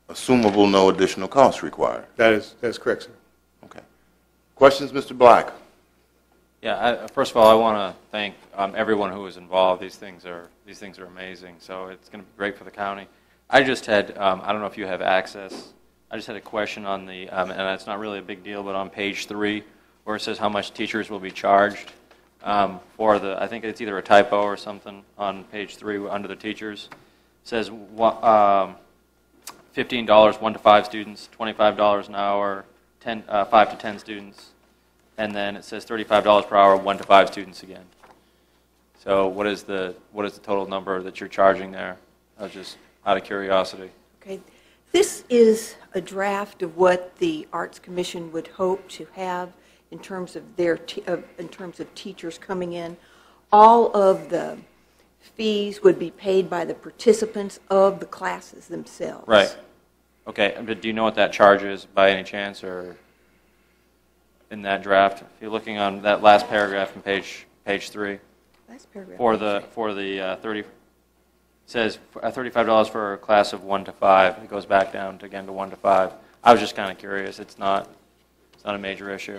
assumable no additional cost required. That's correct, sir. Okay. Questions, Mr. Black? Yeah. First of all, I want to thank everyone who was involved. These things are amazing. So it's going to be great for the county. I just had I don't know if you have access. I just had a question on the and it's not really a big deal, but on page 3, where it says how much teachers will be charged for the, I think it's either a typo or something on page 3 under the teachers. It says $15 1 to 5 students, $25 an hour, 5 to 10 students, and then it says $35 per hour 1 to 5 students again. So what is the total number that you're charging there? Just out of curiosity. Okay. This is a draft of what the Arts Commission would hope to have in terms of in terms of teachers coming in. All of the fees would be paid by the participants of the classes themselves. Right. Okay. But do you know what that charge is by any chance, or in that draft? If you're looking on that last paragraph on page 3. Last paragraph. For the 30. It says $35 for a class of 1 to 5. It goes back down again to 1 to 5. I was just kind of curious. It's not a major issue.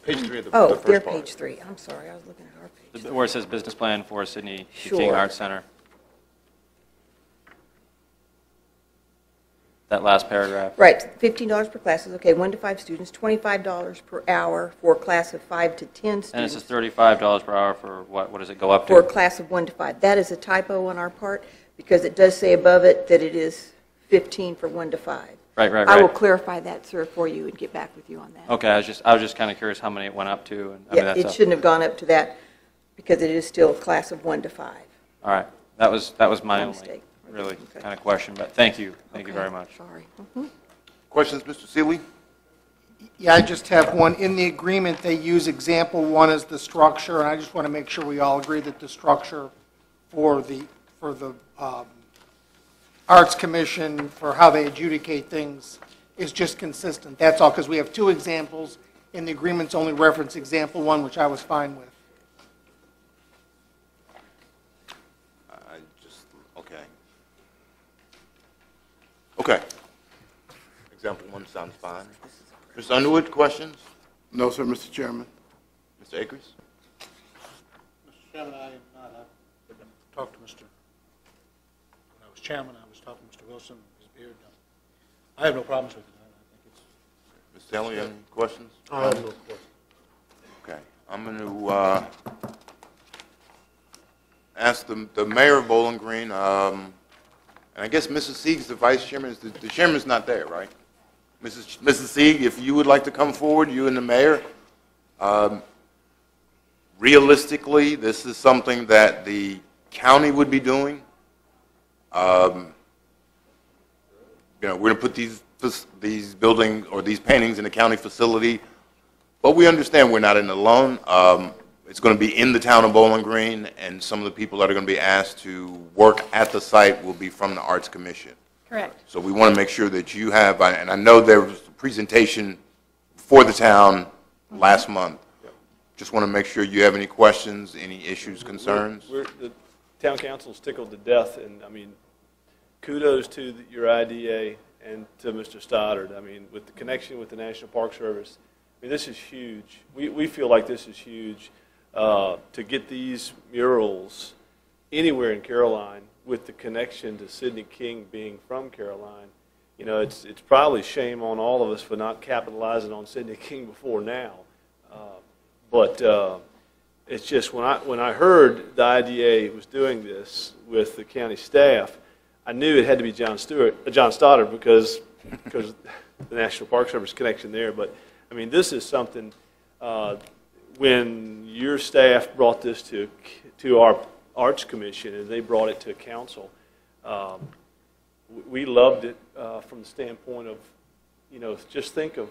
Page 3 of the Oh, first they're part. page 3. I'm sorry, I was looking at our page. Where it says business plan for Sydney Sure. King Arts Center. That last paragraph. Right, $15 per class is okay. 1 to 5 students, $25 per hour for a class of 5 to 10 students. And it says $35 per hour for what? What does it go up to? For a class of 1 to 5. That is a typo on our part because it does say above it that it is 15 for 1 to 5. Right. I will clarify that, sir, for you and get back with you on that. Okay, I was just kind of curious how many it went up to. And, Yeah, it shouldn't have gone up to that because it is still a class of 1 to 5. All right, that was my only mistake. really Okay. kind of question. But thank you Okay, very much. Sorry. Questions, Mr. Seeley? Yeah, I just have one. In the agreement, they use example 1 as the structure, and I just want to make sure we all agree that the structure for the Arts Commission, for how they adjudicate things, is just consistent. That's all, because we have 2 examples, and the agreements only reference example 1, which I was fine with. Okay. Example 1 sounds fine. Mr. Underwood, questions? No, sir, Mr. Chairman. Mr. Akers? Mr. Chairman, I am not. I talked to Mr. When I was chairman, I was talking to Mr. Wilson, his beard. I have no problems with it. I think Mr. Taylor, you have any questions? I have no questions. Okay. I'm going to ask the mayor of Bowling Green, and I guess Mrs. Sieg's the vice chairman. The chairman's not there, right? Mrs. Sieg, if you would like to come forward, you and the mayor. Realistically, this is something that the county would be doing. We're going to put these buildings or these paintings in the county facility, but we understand we're not in the loan. It's going to be in the town of Bowling Green, and some of the people that are going to be asked to work at the site will be from the Arts Commission. Correct. So we want to make sure that you have, and I know there was a presentation for the town last month. Just want to make sure you have any questions, any issues, concerns. The town council's tickled to death, and I mean, kudos to your IDA and to Mr. Stoddard. I mean, with the connection with the National Park Service, I mean, this is huge. We feel like this is huge to get these murals anywhere in Caroline with the connection to Sidney King being from Caroline. You know, it's probably shame on all of us for not capitalizing on Sidney King before now. But it's just when I heard the IDA was doing this with the county staff, I knew it had to be John Stoddard because the National Park Service connection there. But I mean, this is something. When your staff brought this to our Arts Commission and they brought it to council, we loved it from the standpoint of, you know, just think of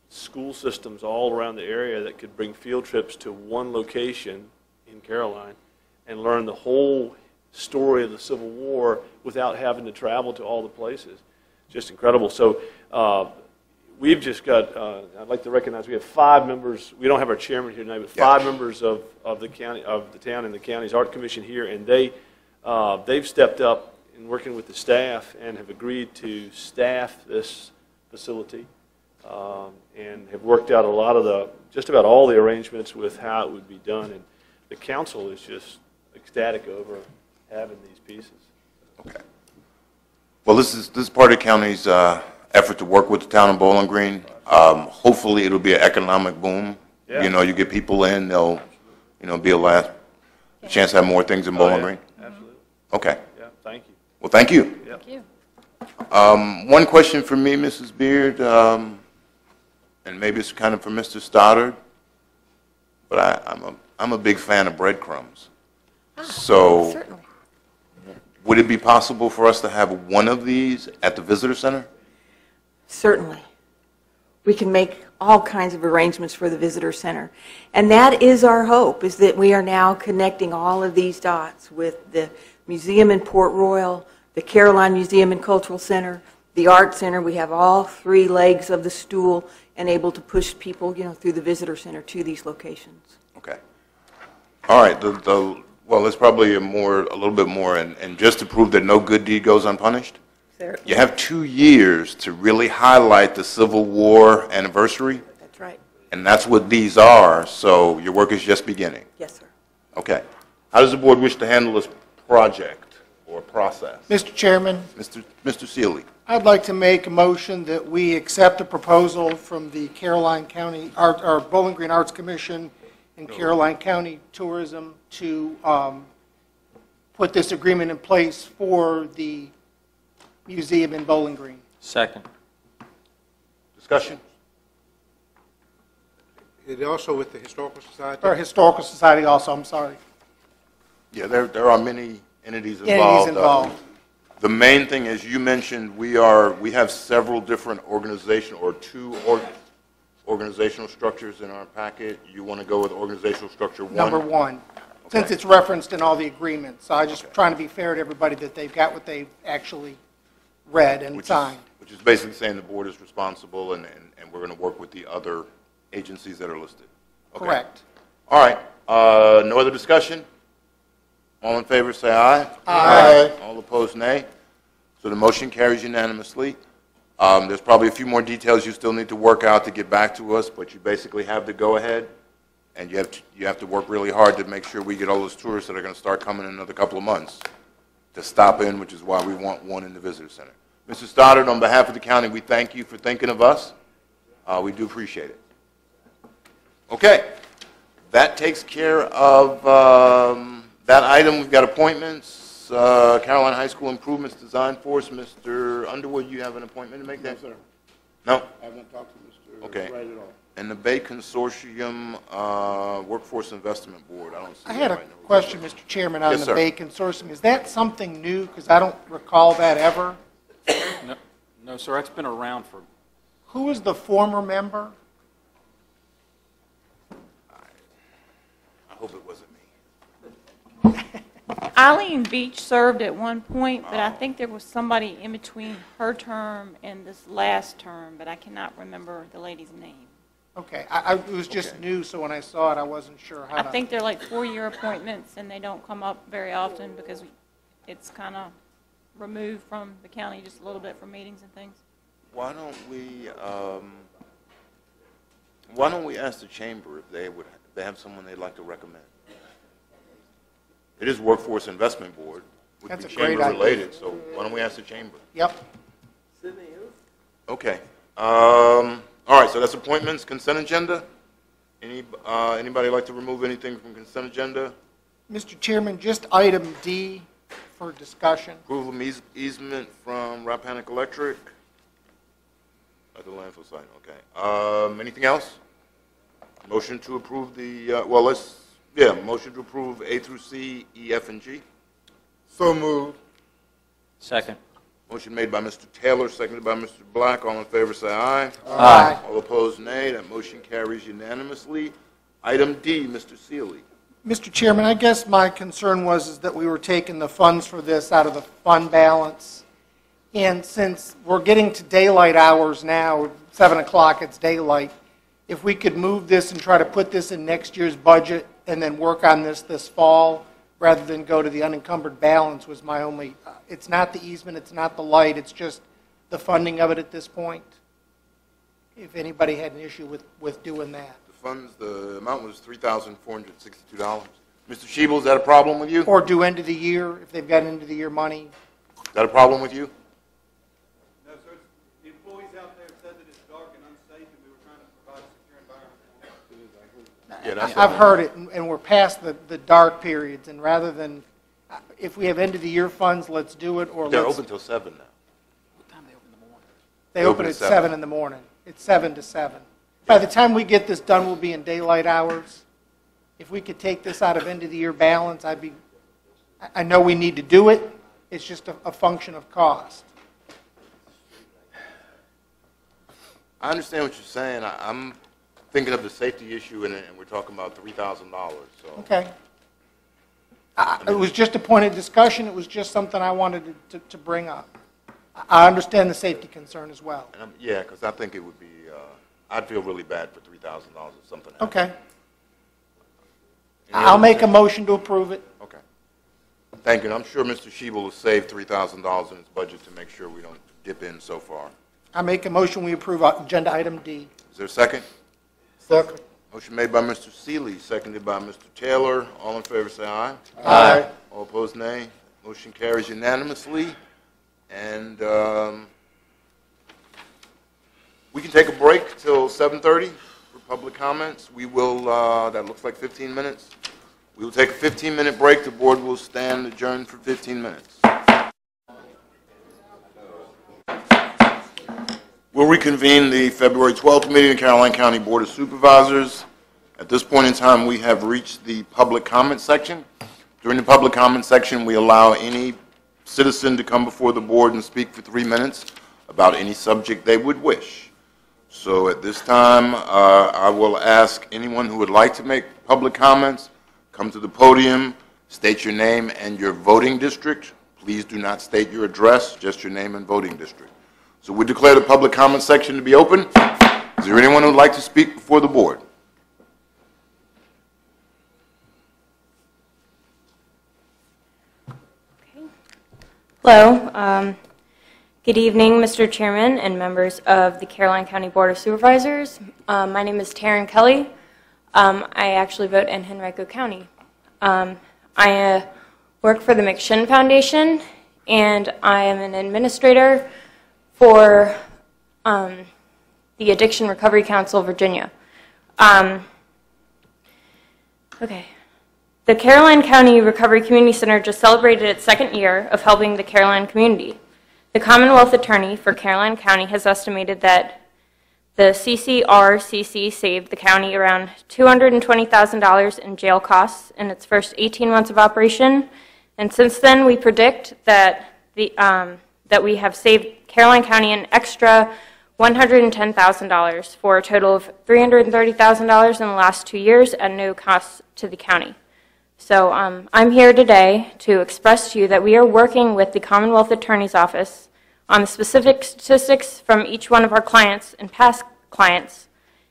school systems all around the area that could bring field trips to one location in Caroline and learn the whole story of the Civil War without having to travel to all the places. Just incredible. So we've just got, I'd like to recognize, we have 5 members, we don't have our chairman here tonight, but 5 members of the county, of the town and the county's art commission here, and they've stepped up in working with the staff and have agreed to staff this facility, and have worked out a lot of just about all the arrangements with how it would be done, and the council is just ecstatic over having these pieces. Okay. Well, this is part of the county's effort to work with the town of Bowling Green. Hopefully, it'll be an economic boom. Yeah. You know, you get people in, they'll, be a chance to have more things in Bowling Green. Absolutely. Okay. Yeah, thank you. Well, thank you. Yep. Thank you. One question for me, Mrs. Beard, and maybe it's kind of for Mr. Stoddard, but I'm a big fan of breadcrumbs. So, Certainly. would it be possible for us to have one of these at the visitor center? Certainly. We can make all kinds of arrangements for the visitor center. And that is our hope, is that we are now connecting all of these dots with the museum in Port Royal, the Caroline Museum and Cultural Center, the Art Center. We have all 3 legs of the stool and able to push people, through the visitor center to these locations. Okay. All right. Well, there's probably a little bit more, and just to prove that no good deed goes unpunished, you have 2 years to really highlight the Civil War anniversary, That's right. and that's what these are, so your work is just beginning. Yes, sir. Okay. How does the board wish to handle this project or process? Mr. Chairman, Mr. Seeley. I'd like to make a motion that we accept a proposal from the Caroline County, or Bowling Green Arts Commission and Caroline County Tourism to put this agreement in place for the museum in Bowling Green. Second. Discussion? Is it also with the Historical Society? Or Historical Society also, I'm sorry. Yeah, there are many entities involved. Entities involved. The main thing, as you mentioned, we have several different organizational, or 2 organizational structures in our packet. You want to go with organizational structure 1? Number 1, since it's referenced in all the agreements. So I'm just trying to be fair to everybody that they've got what they've actually read and signed. Which is basically saying the board is responsible, and we're going to work with the other agencies that are listed. Okay. Correct. All right. No other discussion? All in favor, say aye. Aye. All opposed, nay. So the motion carries unanimously. There's probably a few more details you still need to work out to get back to us, but you basically have the go-ahead, and you have to work really hard to make sure we get all those tourists that are going to start coming in another couple of months to stop in, which is why we want one in the visitor center. Mr. Stoddard, on behalf of the county, we thank you for thinking of us. We do appreciate it. Okay. That takes care of that item. We've got appointments. Caroline High School Improvements Design Force. Mr. Underwood, you have an appointment to make there? No, sir. No? I haven't talked to Mr. Okay. Wright at all. And the Bay Consortium Workforce Investment Board. I don't see I that had a right now. question, Mr. Chairman, on Yes, the sir. Bay Consortium. Is that something new? Because I don't recall that ever. No, sir, it's been around for, Who is the former member? I hope it wasn't me. Eileen Beach served at one point, but I think there was somebody in between her term and this last term, but I cannot remember the lady's name. Okay, it was just Okay. new, so when I saw it, I wasn't sure how I to... think they're like 4-year appointments, and they don't come up very often because it's kind of removed from the county just a little bit for meetings and things. Why don't we ask the chamber if they have someone they'd like to recommend? It is Workforce Investment Board. Would That's be a great chamber idea. related, so why don't we ask the chamber? Yep. Okay. All right, so that's appointments, consent agenda. Anybody like to remove anything from consent agenda? Mr. Chairman, just item D for discussion. Approval of easement from Rappahannock Electric at the landfill site, okay. Anything else? Motion to approve motion to approve A through C, E, F, and G. So moved. Second. Motion made by Mr. Taylor, seconded by Mr. Black. All in favor, say aye. Aye. All opposed, nay. That motion carries unanimously. Item D, Mr. Seeley. Mr. Chairman, I guess my concern was that we were taking the funds for this out of the fund balance. And since we're getting to daylight hours now, 7 o'clock, it's daylight. If we could move this and try to put this in next year's budget and then work on this fall, rather than go to the unencumbered balance, was my only, it's not the easement, it's not the light, it's just the funding of it at this point. If anybody had an issue with doing that. The funds, the amount was $3,462. Mr. Shebel, is that a problem with you? Or do end of the year, if they've got end of the year money. Is that a problem with you? No, sir. The employees out there said that it's dark and unsafe, and we were trying to provide a secure environment. Yeah, that's I've heard it, and we're past the dark periods, and rather than, if we have end of the year funds, let's do it, or They're let's. open till 7 now. What time they open in the morning? They open at 7 in the morning. It's 7 to 7. By the time we get this done, we'll be in daylight hours. If we could take this out of end of the year balance, I know we need to do it. It's just a function of cost. I understand what you're saying. I'm thinking of the safety issue, and we're talking about $3,000, so. Okay. It was just a point of discussion. It was just something I wanted to bring up. I understand the safety concern as well. And yeah, because I think it would be, I'd feel really bad for $3,000 if something happened. Okay. Any I'll other make a thing? motion to approve it. Okay. Thank you. And I'm sure Mr. Shebel will save $3,000 in his budget to make sure we don't dip in so far. I make a motion we approve agenda item D. Is there a second? Second. Motion made by Mr. Seeley, seconded by Mr. Taylor. All in favor say aye. Aye. All opposed, nay. Motion carries unanimously. And we can take a break till 7:30 for public comments. We will, that looks like 15 minutes. We will take a 15-minute break. The board will stand adjourned for 15 minutes. We'll reconvene the February 12th meeting of Caroline County Board of Supervisors. At this point in time, we have reached the public comment section. During the public comment section, we allow any citizen to come before the board and speak for 3 minutes about any subject they would wish. So at this time, I will ask anyone who would like to make public comments, come to the podium, state your name and your voting district. Please do not state your address, just your name and voting district. So we declare the public comment section to be open. Is there anyone who would like to speak before the board? Hello. Good evening, Mr. Chairman and members of the Caroline County Board of Supervisors. My name is Taryn Kelly. I actually vote in Henrico County. I work for the McShin Foundation, and I am an administrator for the Addiction Recovery Council of Virginia. Okay. The Caroline County Recovery Community Center just celebrated its second year of helping the Caroline community. The Commonwealth Attorney for Caroline County has estimated that the CCRCC saved the county around $220,000 in jail costs in its first 18 months of operation, and since then we predict that that we have saved Caroline County an extra $110,000 for a total of $330,000 in the last 2 years at no cost to the county. So I'm here today to express to you that we are working with the Commonwealth Attorney's Office on the specific statistics from each one of our clients and past clients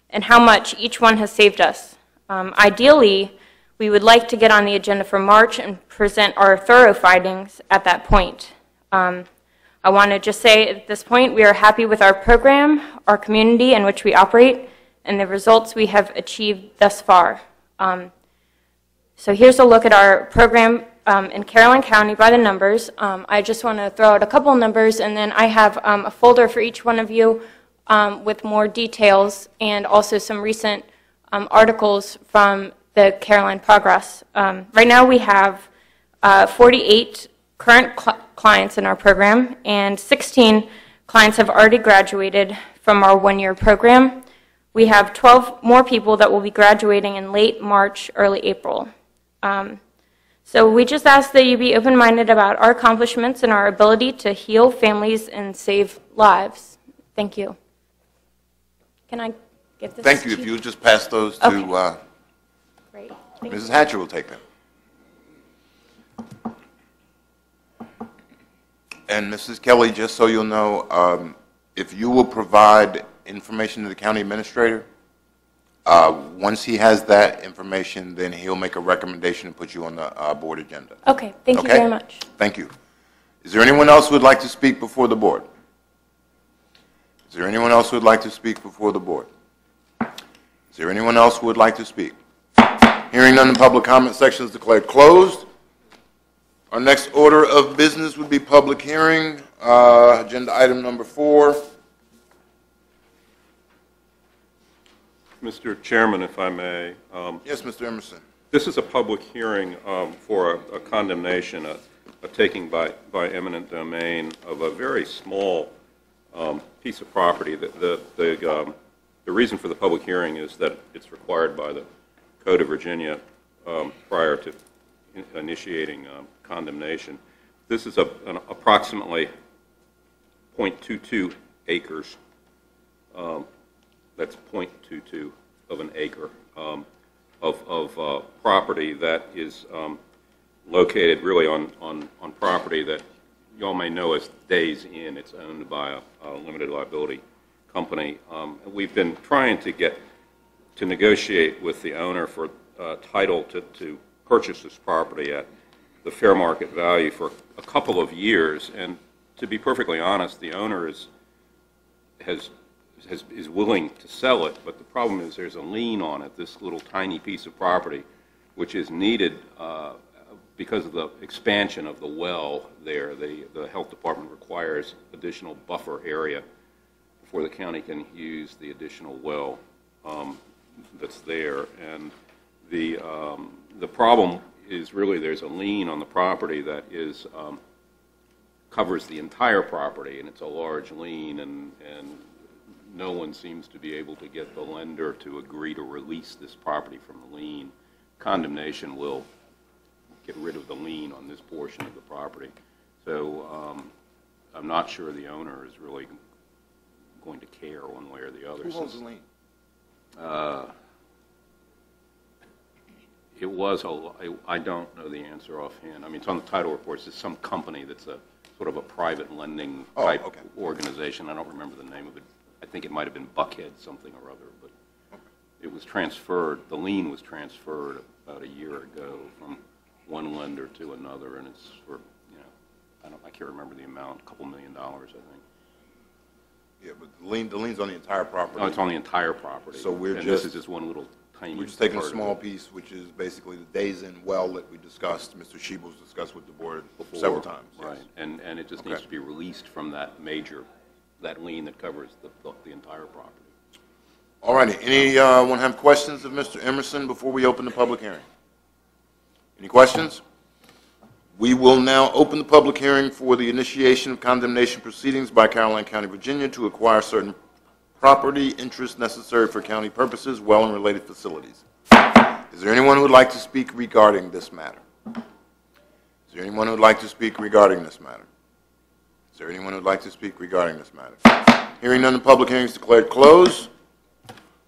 and how much each one has saved us. Ideally, we would like to get on the agenda for March and present our thorough findings at that point. I want to just say at this point we are happy with our program, our community in which we operate, and the results we have achieved thus far. So here's a look at our program in Caroline County by the numbers. I just want to throw out a couple numbers, and then I have a folder for each one of you with more details and also some recent articles from the Caroline Progress. Right now we have 48 current clients in our program, and 16 clients have already graduated from our one-year program. We have 12 more people that will be graduating in late March, early April. So we just ask that you be open-minded about our accomplishments and our ability to heal families and save lives. Thank you. Can I get this? Thank you. If you would just pass those to Great. Mrs. Hatcher will take them. And Mrs. Kelly, just so you'll know, if you will provide information to the county administrator. Once he has that information, then he'll make a recommendation and put you on the board agenda. Okay, thank you Okay? very much. Thank you. Is there anyone else who would like to speak before the board? Is there anyone else who would like to speak before the board? Is there anyone else who would like to speak? Hearing none, the public comment section is declared closed. Our next order of business would be public hearing, agenda item number 4. Mr. Chairman, if I may. Yes, Mr. Emerson. This is a public hearing for a condemnation, a taking by eminent domain of a very small piece of property. The reason for the public hearing is that it's required by the Code of Virginia prior to initiating condemnation. This is an approximately 0.22 acres. That's 0.22 of an acre of property that is located really on property that you all may know as Days Inn. It's owned by a limited liability company. We've been trying to negotiate with the owner for title to purchase this property at the fair market value for a couple of years, and to be perfectly honest, the owner is willing to sell it, but the problem is there's a lien on it, this little tiny piece of property, which is needed because of the expansion of the well there. The health department requires additional buffer area before the county can use the additional well that's there. And the problem is really there's a lien on the property that is covers the entire property, and it's a large lien, and no one seems to be able to get the lender to agree to release this property from the lien. Condemnation will get rid of the lien on this portion of the property. So I'm not sure the owner is really going to care one way or the other. Who holds the lien? It was I don't know the answer offhand. I mean, it's on the title reports. It's some company that's a sort of a private lending type organization. I don't remember the name of it. I think it might have been Buckhead something or other, but it was transferred. The lien was transferred about a year ago from one lender to another, and it's for, you know, I can't remember the amount, a couple $1 million, I think. Yeah, but the lien's on the entire property. Oh, it's on the entire property. So this is just one little tiny. We're just taking a small piece, which is basically the Days Inn well that we discussed. Mr. Schiebel's discussed with the board before, several times. Right, yes. And it just needs to be released from that lien that covers the entire property. All righty. Anyone have questions of Mr. Emerson before we open the public hearing? Any questions? We will now open the public hearing for the initiation of condemnation proceedings by Caroline County, Virginia to acquire certain property interests necessary for county purposes, well and related facilities. Is there anyone who would like to speak regarding this matter? Is there anyone who would like to speak regarding this matter? Is there anyone who would like to speak regarding this matter? Hearing none, the public hearing is declared closed.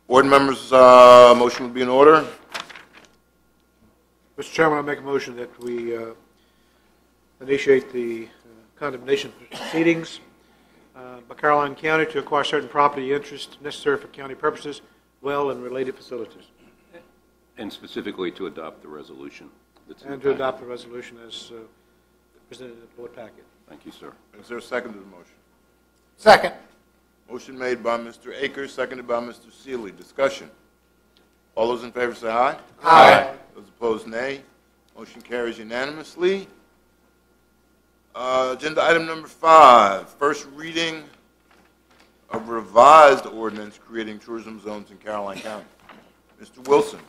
Board members' motion would be in order. Mr. Chairman, I make a motion that we initiate the condemnation proceedings by Caroline County to acquire certain property interests necessary for county purposes, well and related facilities. And specifically to adopt the resolution. And to adopt the resolution as presented in the board packet. Thank you, sir. Is there a second to the motion? Second. Motion made by Mr. Akers, seconded by Mr. Seeley. Discussion. All those in favor say aye. Aye. Those opposed, nay. Motion carries unanimously. Agenda item number 5, first reading of revised ordinance creating tourism zones in Caroline County. Mr. Wilson.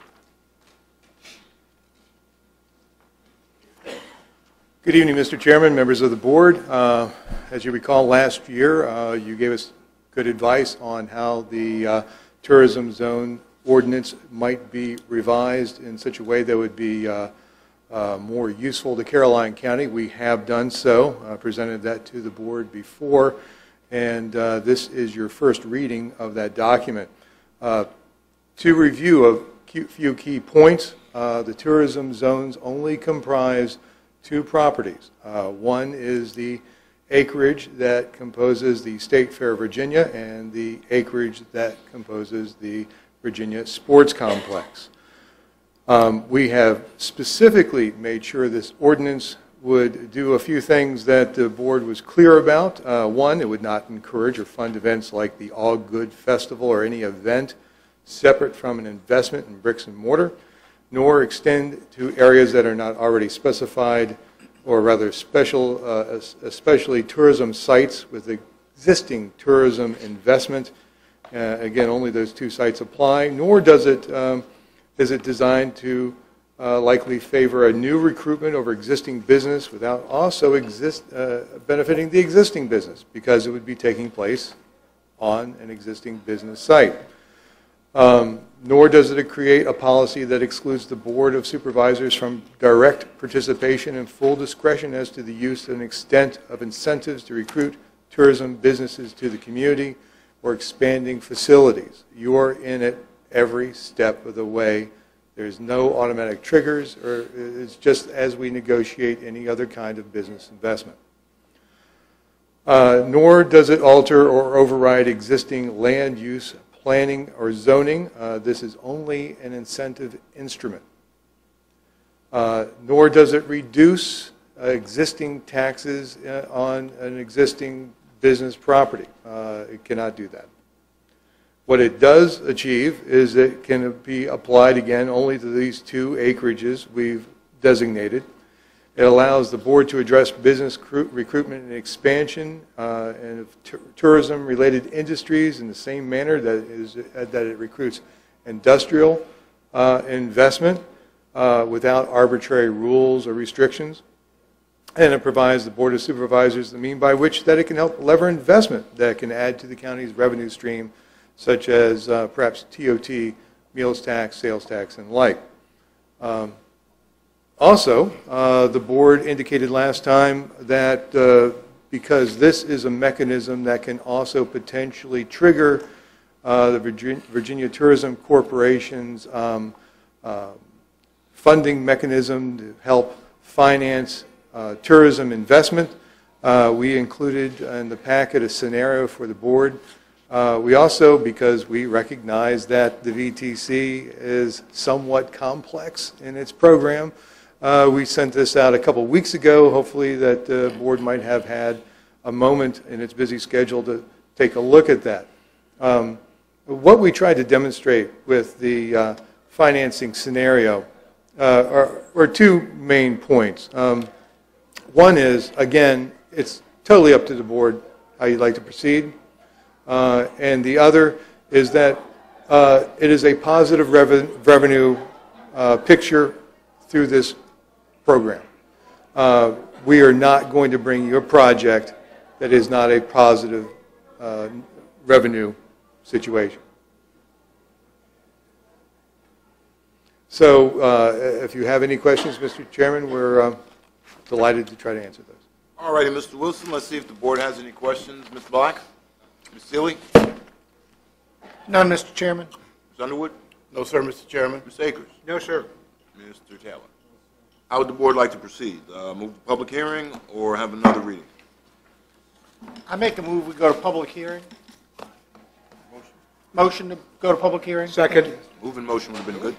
Good evening, Mr. Chairman, members of the board. As you recall, last year you gave us good advice on how the tourism zone ordinance might be revised in such a way that would be more useful to Caroline County. We have done so, presented that to the board before, and this is your first reading of that document. To review a few key points, the tourism zones only comprise 2 properties. One is the acreage that composes the State Fair Virginia and the acreage that composes the Virginia Sports Complex. We have specifically made sure this ordinance would do a few things that the board was clear about. One, it would not encourage or fund events like the All Good Festival or any event separate from an investment in bricks and mortar, nor extend to areas that are not already specified, or rather especially tourism sites with existing tourism investment. Again, only those two sites apply, nor is it designed to likely favor a new recruitment over existing business without also benefiting the existing business, because it would be taking place on an existing business site. Nor does it create a policy that excludes the Board of Supervisors from direct participation and full discretion as to the use and extent of incentives to recruit tourism businesses to the community or expanding facilities. You're in it every step of the way. There's no automatic triggers, or it's just as we negotiate any other kind of business investment. Nor does it alter or override existing land use planning or zoning. This is only an incentive instrument. Nor does it reduce existing taxes on an existing business property. It cannot do that. What it does achieve is it can be applied again only to these two acreages we've designated. It allows the board to address business recruitment and expansion and tourism-related industries in the same manner that it recruits industrial investment without arbitrary rules or restrictions. And it provides the Board of Supervisors the means by which that it can help lever investment that can add to the county's revenue stream, such as perhaps TOT, meals tax, sales tax, and like. Also, the board indicated last time that because this is a mechanism that can also potentially trigger the Virginia Tourism Corporation's funding mechanism to help finance tourism investment, we included in the packet a scenario for the board. We also, because we recognize that the VTC is somewhat complex in its program, we sent this out a couple weeks ago. Hopefully that the board might have had a moment in its busy schedule to take a look at that. What we tried to demonstrate with the financing scenario are two main points. One is, again, it's totally up to the board how you'd like to proceed. And the other is that it is a positive revenue picture through this program. We are not going to bring you a project that is not a positive revenue situation. So if you have any questions, Mr. Chairman, we're delighted to try to answer those. All righty, Mr. Wilson, let's see if the board has any questions. Ms. Black? Ms. Seeley? None, Mr. Chairman. Ms. Underwood? No, sir, Mr. Chairman. Ms. Akers? No, sir. Mr. Taylor? How would the board like to proceed? Move to public hearing or have another reading? I make a move we go to public hearing. Motion to go to public hearing. Second. Move and motion would have been good.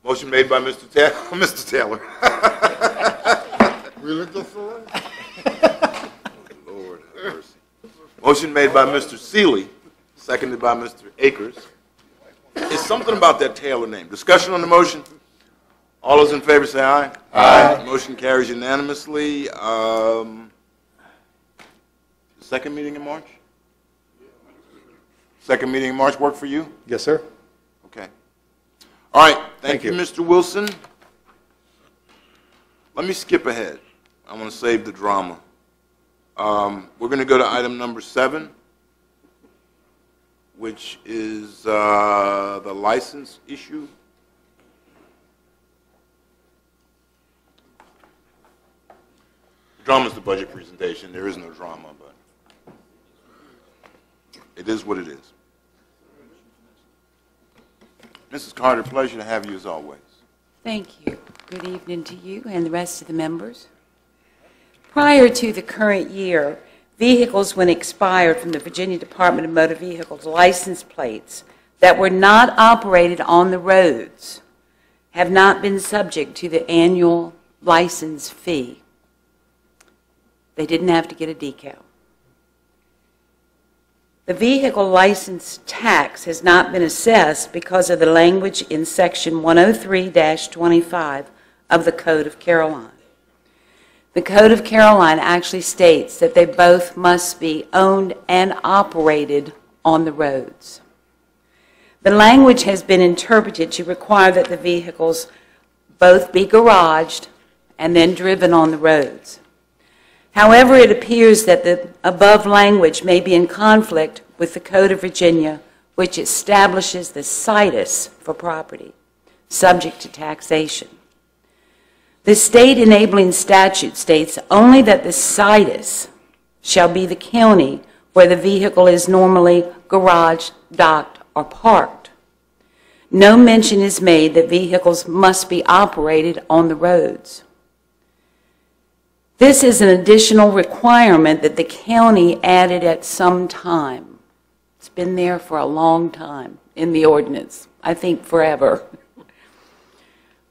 Motion made by Mr. Taylor. Mr. Taylor. Really, just Lord have mercy. Motion made by Mr. Seeley, seconded by Mr. Akers. Is something about that Taylor name. Discussion on the motion? All those in favor say aye. Aye. Motion carries unanimously. Second meeting in March? Second meeting in March work for you? Yes, sir. Okay. All right. Thank Thank you, you. Mr. Wilson. Let me skip ahead. I want to save the drama. We're going to go to item number 7, which is the license issue. The drama is the budget presentation. There is no drama, but it is what it is. Mrs. Carter, pleasure to have you as always. Thank you. Good evening to you and the rest of the members. Prior to the current year, vehicles when expired from the Virginia Department of Motor Vehicles license plates that were not operated on the roads have not been subject to the annual license fee. They didn't have to get a decal. The vehicle license tax has not been assessed because of the language in Section 103-25 of the Code of Caroline. The Code of Caroline actually states that they both must be owned and operated on the roads. The language has been interpreted to require that the vehicles both be garaged and then driven on the roads. However, it appears that the above language may be in conflict with the Code of Virginia, which establishes the situs for property, subject to taxation. The state enabling statute states only that the situs shall be the county where the vehicle is normally garaged, docked, or parked. No mention is made that vehicles must be operated on the roads. This is an additional requirement that the county added at some time. It's been there for a long time in the ordinance, I think forever.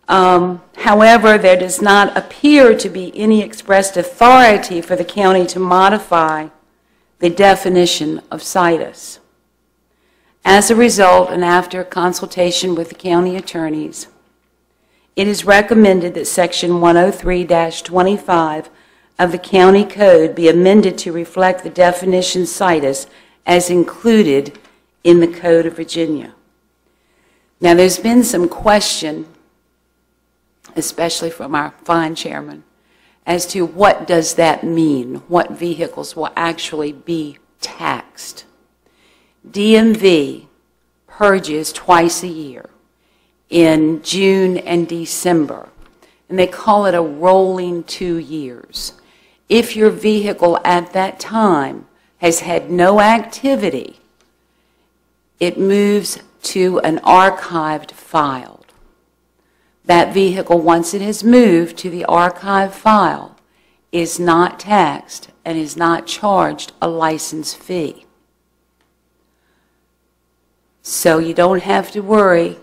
However, there does not appear to be any expressed authority for the county to modify the definition of situs. As a result, and after consultation with the county attorneys, it is recommended that Section 103-25 of the County Code be amended to reflect the definition situs as included in the Code of Virginia. Now, there's been some question, especially from our fine chairman, as to what does that mean, what vehicles will actually be taxed. DMV purges twice a year, in June and December, and they call it a rolling 2 years. If your vehicle at that time has had no activity, it moves to an archived file. That vehicle, once it has moved to the archive file, is not taxed and is not charged a license fee. So you don't have to worry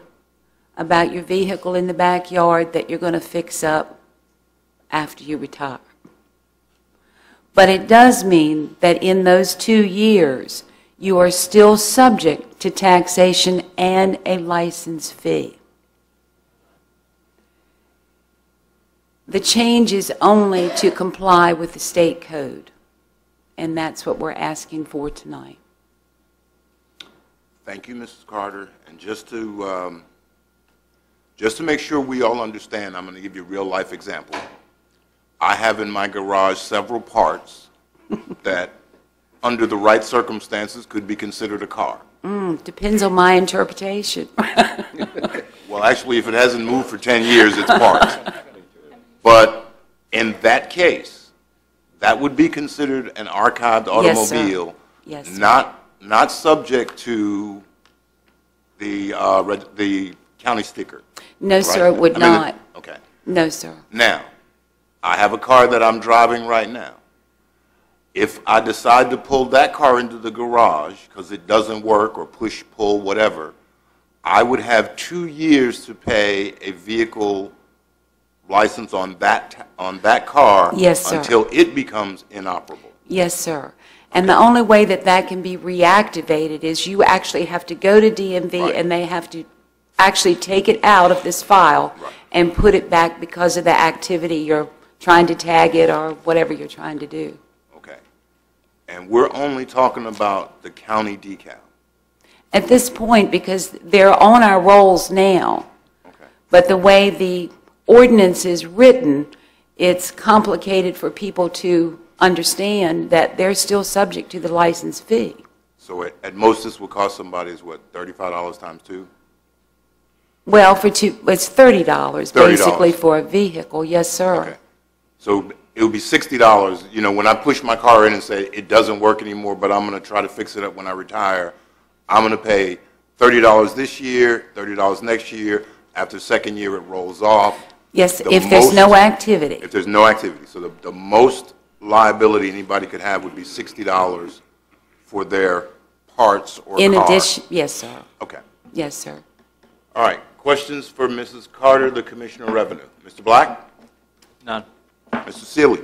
about your vehicle in the backyard that you're going to fix up after you retire. But it does mean that in those 2 years, you are still subject to taxation and a license fee. The change is only to comply with the state code, and that's what we're asking for tonight. Thank you, Mrs. Carter. And just to make sure we all understand, I'm going to give you a real-life example. I have in my garage several parts that, under the right circumstances, could be considered a car. Depends on my interpretation. Well, actually, if it hasn't moved for 10 years, it's parked. But in that case, that would be considered an archived automobile, Yes, sir. not subject to the county sticker. No, right? sir, it would not. Okay. No, sir. Now, I have a car that I'm driving right now. If I decide to pull that car into the garage because it doesn't work or push, pull, whatever, I would have 2 years to pay a vehicle license on that car. Yes, sir. Until it becomes inoperable. Yes, sir. And the only way that that can be reactivated is you actually have to go to DMV Right. and they have to actually take it out of this file Right. and put it back because of the activity you're trying to tag it or whatever you're trying to do. Okay. And we're only talking about the county decal. At this point, because they're on our rolls now, Okay. but the way the ordinance is written, it's complicated for people to understand that they're still subject to the license fee. So at most, this will cost somebody is what, $35 times 2? Well, it's $30 basically for a vehicle, yes, sir. Okay. So it would be $60. You know, when I push my car in and say it doesn't work anymore, but I'm going to try to fix it up when I retire, I'm going to pay $30 this year, $30 next year. After the second year, it rolls off. Yes, if there's no activity. If there's no activity. So the most liability anybody could have would be $60 for their parts or In car. addition, yes, sir. Okay. Yes, sir. All right. Questions for Mrs. Carter, the Commissioner of Revenue? Mr. Black? None. Mr. Seeley?